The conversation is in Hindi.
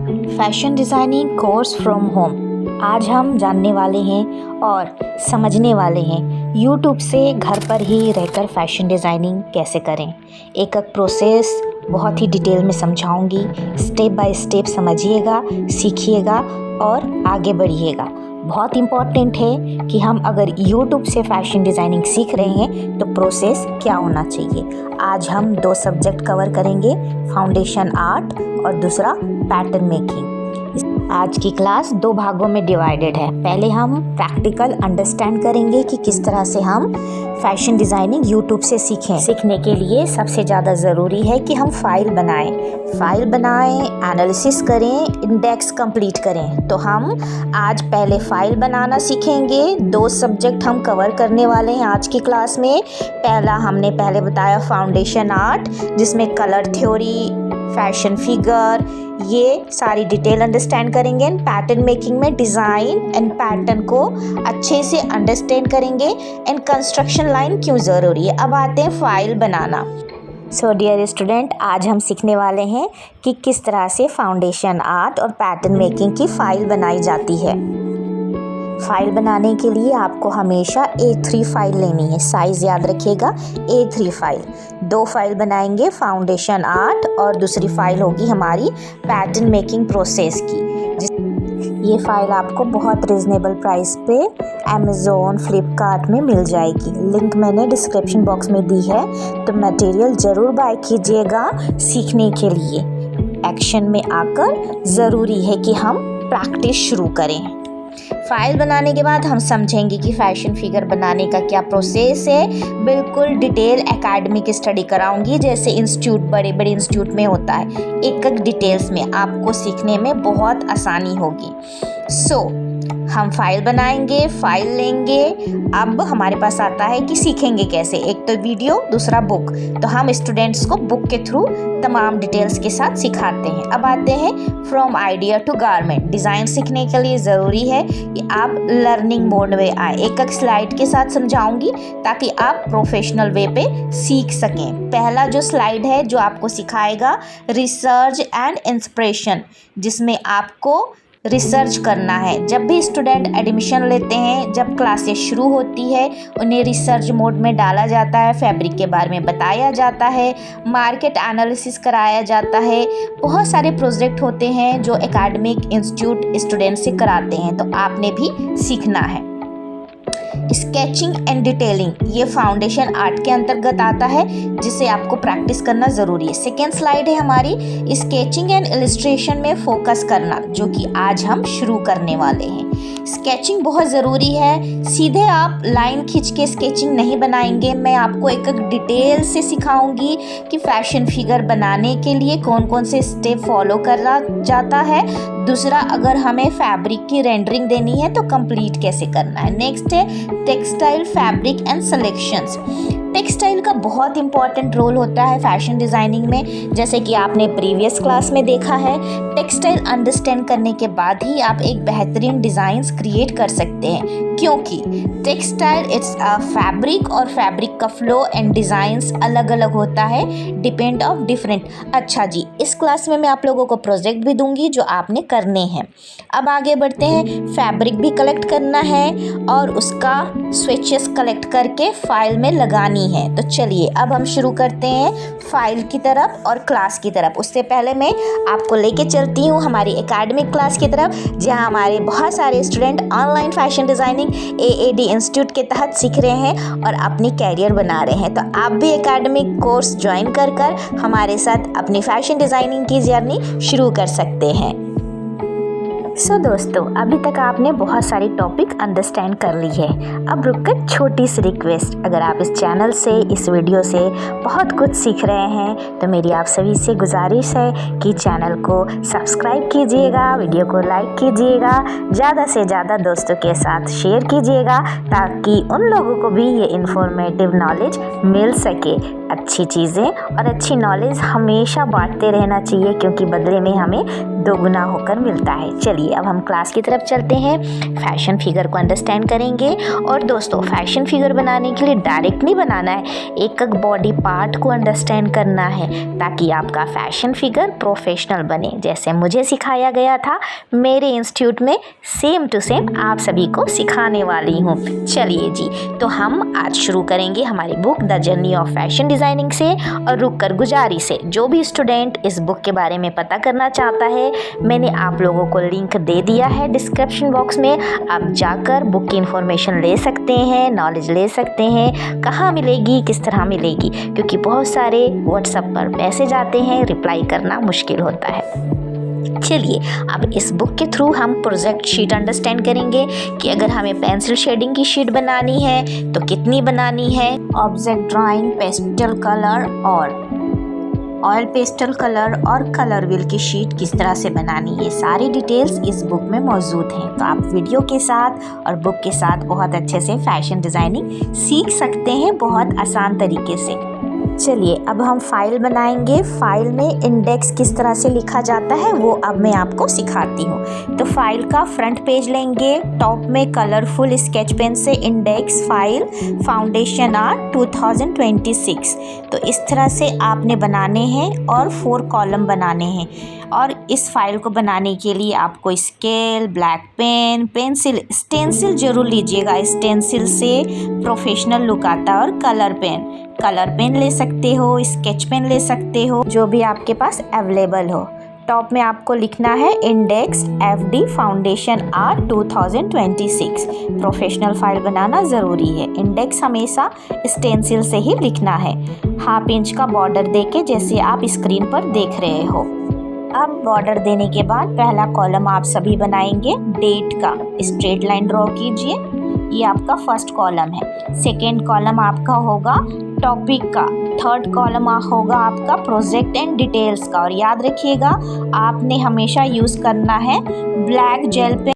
Fashion designing course from home. आज हम जानने वाले हैं और समझने वाले हैं यूट्यूब से घर पर ही रहकर फैशन डिज़ाइनिंग कैसे करें। एक एक प्रोसेस बहुत ही डिटेल में समझाऊंगी। स्टेप बाय स्टेप समझिएगा, सीखिएगा और आगे बढ़िएगा। बहुत इम्पॉर्टेंट है कि हम अगर यूट्यूब से फैशन डिज़ाइनिंग सीख रहे हैं तो प्रोसेस क्या होना चाहिए। आज हम 2 सब्जेक्ट कवर करेंगे, फाउंडेशन आर्ट और दूसरा पैटर्न मेकिंग। आज की क्लास 2 भागों में डिवाइडेड है। पहले हम प्रैक्टिकल अंडरस्टैंड करेंगे कि किस तरह से हम फैशन डिज़ाइनिंग यूट्यूब से सीखें। सीखने के लिए सबसे ज़्यादा ज़रूरी है कि हम फाइल बनाएं, एनालिसिस करें, इंडेक्स कंप्लीट करें। तो हम आज पहले फाइल बनाना सीखेंगे। 2 सब्जेक्ट हम कवर करने वाले हैं आज की क्लास में। पहला हमने पहले बताया फाउंडेशन आर्ट, जिसमें कलर थ्योरी, फैशन फिगर, ये सारी डिटेल अंडरस्टैंड करेंगे। पैटर्न मेकिंग में डिज़ाइन एंड पैटर्न को अच्छे से अंडरस्टैंड करेंगे एंड कंस्ट्रक्शन लाइन क्यों ज़रूरी है। अब आते हैं फाइल बनाना। सो डियर स्टूडेंट, आज हम सीखने वाले हैं कि किस तरह से फाउंडेशन आर्ट और पैटर्न मेकिंग की फ़ाइल बनाई जाती है। फाइल बनाने के लिए आपको हमेशा A3 फाइल लेनी है। साइज़ याद रखिएगा, A3 फाइल। 2 फाइल बनाएंगे, फाउंडेशन आर्ट और दूसरी फाइल होगी हमारी पैटर्न मेकिंग प्रोसेस की। ये फाइल आपको बहुत रिजनेबल प्राइस पे अमेज़ॉन, फ्लिपकार्ट में मिल जाएगी। लिंक मैंने डिस्क्रिप्शन बॉक्स में दी है, तो मटेरियल ज़रूर बाय कीजिएगा सीखने के लिए। एक्शन में आकर ज़रूरी है कि हम प्रैक्टिस शुरू करें। फाइल बनाने के बाद हम समझेंगे कि फैशन फिगर बनाने का क्या प्रोसेस है। बिल्कुल डिटेल एकेडमिक स्टडी कराऊंगी, जैसे इंस्टीट्यूट, बड़े बड़े इंस्टीट्यूट में होता है। एक एक डिटेल्स में आपको सीखने में बहुत आसानी होगी। हम फाइल बनाएंगे, फाइल लेंगे। अब हमारे पास आता है कि सीखेंगे कैसे। एक तो वीडियो, दूसरा बुक। तो हम स्टूडेंट्स को बुक के थ्रू तमाम डिटेल्स के साथ सिखाते हैं। अब आते हैं from idea to garment. Design सीखने के लिए ज़रूरी है कि आप लर्निंग मोड में आए। एक एक स्लाइड के साथ समझाऊंगी ताकि आप प्रोफेशनल वे पे सीख सकें। पहला जो स्लाइड है जो आपको सिखाएगा रिसर्च एंड इंस्पिरेशन, जिसमें आपको रिसर्च करना है। जब भी स्टूडेंट एडमिशन लेते हैं, जब क्लासेस शुरू होती है, उन्हें रिसर्च मोड में डाला जाता है। फैब्रिक के बारे में बताया जाता है, मार्केट एनालिसिस कराया जाता है। बहुत सारे प्रोजेक्ट होते हैं जो एकेडमिक इंस्टीट्यूट स्टूडेंट से कराते हैं, तो आपने भी सीखना है। स्केचिंग एंड डिटेलिंग, ये फाउंडेशन आर्ट के अंतर्गत आता है, जिसे आपको प्रैक्टिस करना ज़रूरी है। सेकेंड स्लाइड है हमारी स्केचिंग एंड इलस्ट्रेशन में फोकस करना, जो कि आज हम शुरू करने वाले हैं। स्केचिंग बहुत ज़रूरी है। सीधे आप लाइन खींच के स्केचिंग नहीं बनाएंगे। मैं आपको एक एक डिटेल से सिखाऊंगी कि फैशन फिगर बनाने के लिए कौन कौन से स्टेप फॉलो करना जाता है। दूसरा, अगर हमें फैब्रिक की रेंडरिंग देनी है तो कंप्लीट कैसे करना है। नेक्स्ट है textile, fabric and selections. Textile का बहुत इंपॉर्टेंट रोल होता है फैशन डिज़ाइनिंग में, जैसे कि आपने प्रीवियस क्लास में देखा है। टेक्सटाइल अंडरस्टैंड करने के बाद ही आप एक बेहतरीन डिज़ाइंस क्रिएट कर सकते हैं, क्योंकि टेक्सटाइल इट्स अ फैब्रिक और फैब्रिक का फ्लो एंड डिज़ाइंस अलग अलग होता है, डिपेंड ऑफ डिफरेंट। अच्छा जी, इस क्लास में मैं आप लोगों को प्रोजेक्ट भी दूंगी जो आपने करने हैं। अब आगे बढ़ते हैं। फैब्रिक भी कलेक्ट करना है और उसका स्विचेस कलेक्ट करके फाइल में लगानी है। तो चलिए अब हम शुरू करते हैं फाइल की तरफ और क्लास की तरफ। उससे पहले मैं आपको लेके चलती हूँ हमारी एकेडमिक क्लास की तरफ, जहाँ हमारे बहुत सारे student online fashion designing AAD institute के तहत सीख रहे हैं और अपनी कैरियर बना रहे हैं। तो आप भी एकेडमिक कोर्स ज्वाइन कर हमारे साथ अपनी फैशन डिज़ाइनिंग की जर्नी शुरू कर सकते हैं। दोस्तों, अभी तक आपने बहुत सारी टॉपिक अंडरस्टैंड कर ली है। अब रुककर छोटी सी रिक्वेस्ट, अगर आप इस चैनल से, इस वीडियो से बहुत कुछ सीख रहे हैं तो मेरी आप सभी से गुजारिश है कि चैनल को सब्सक्राइब कीजिएगा, वीडियो को लाइक कीजिएगा, ज़्यादा से ज़्यादा दोस्तों के साथ शेयर कीजिएगा, ताकि उन लोगों को भी ये इन्फॉर्मेटिव नॉलेज मिल सके। अच्छी चीज़ें और अच्छी नॉलेज हमेशा बांटते रहना चाहिए, क्योंकि बदले में हमें दोगुना होकर मिलता है। चलिए अब हम क्लास की तरफ चलते हैं, फैशन फिगर को अंडरस्टैंड करेंगे। और दोस्तों फैशन फिगर बनाने के लिए डायरेक्ट नहीं बनाना है, एक एक बॉडी पार्ट को अंडरस्टैंड करना है ताकि आपका फैशन फिगर प्रोफेशनल बने। जैसे मुझे सिखाया गया था मेरे इंस्टीट्यूट में, सेम टू सेम आप सभी को सिखाने वाली हूँ। चलिए जी, तो हम आज शुरू करेंगे हमारी book the journey of fashion designing से। और रुक कर गुजारिश है, जो भी स्टूडेंट इस बुक के बारे में पता करना चाहता है, मैंने आप लोगों को लिंक दे दिया है डिस्क्रिप्शन बॉक्स में। आप जाकर बुक की इन्फॉर्मेशन ले सकते हैं, नॉलेज ले सकते हैं। कहाँ मिलेगी, किस तरह मिलेगी, क्योंकि बहुत सारे व्हाट्सएप पर मैसेज आते हैं, रिप्लाई करना मुश्किल होता है। चलिए अब इस बुक के थ्रू हम प्रोजेक्ट शीट अंडरस्टैंड करेंगे कि अगर हमें पेंसिल शेडिंग की शीट बनानी है तो कितनी बनानी है, ऑब्जेक्ट ड्राइंग, पेस्टल कलर और ऑयल पेस्टल कलर और कलर व्हील की शीट किस तरह से बनानी, ये सारी डिटेल्स इस बुक में मौजूद हैं। तो आप वीडियो के साथ और बुक के साथ बहुत अच्छे से फैशन डिज़ाइनिंग सीख सकते हैं, बहुत आसान तरीके से। चलिए अब हम फाइल बनाएंगे। फाइल में इंडेक्स किस तरह से लिखा जाता है वो अब मैं आपको सिखाती हूँ। तो फाइल का फ्रंट पेज लेंगे, टॉप में कलरफुल स्केच पेन से इंडेक्स फाइल फाउंडेशन आर्ट 2026, तो इस तरह से आपने बनाने हैं और 4 कॉलम बनाने हैं। और इस फाइल को बनाने के लिए आपको scale, black pen, pencil, stencil जरूर लीजिएगा, स्टेंसिल से प्रोफेशनल लुक आता है। और कलर पेन ले सकते हो, स्केच पेन ले सकते हो, जो भी आपके पास अवेलेबल हो। टॉप में आपको लिखना है index FD foundation art 2026। Professional file बनाना ज़रूरी है, इंडेक्स हमेशा स्टेंसिल से ही लिखना है। 1/2 इंच का बॉर्डर देके, जैसे आप स्क्रीन पर देख रहे हो। अब बॉर्डर देने के बाद पहला कॉलम आप सभी बनाएंगे डेट का, स्ट्रेट लाइन ड्रॉ कीजिए, ये आपका फर्स्ट कॉलम है। सेकेंड कॉलम आपका होगा टॉपिक का, थर्ड कॉलम होगा आपका प्रोजेक्ट एंड डिटेल्स का। और याद रखिएगा आपने हमेशा यूज़ करना है ब्लैक जेल पेन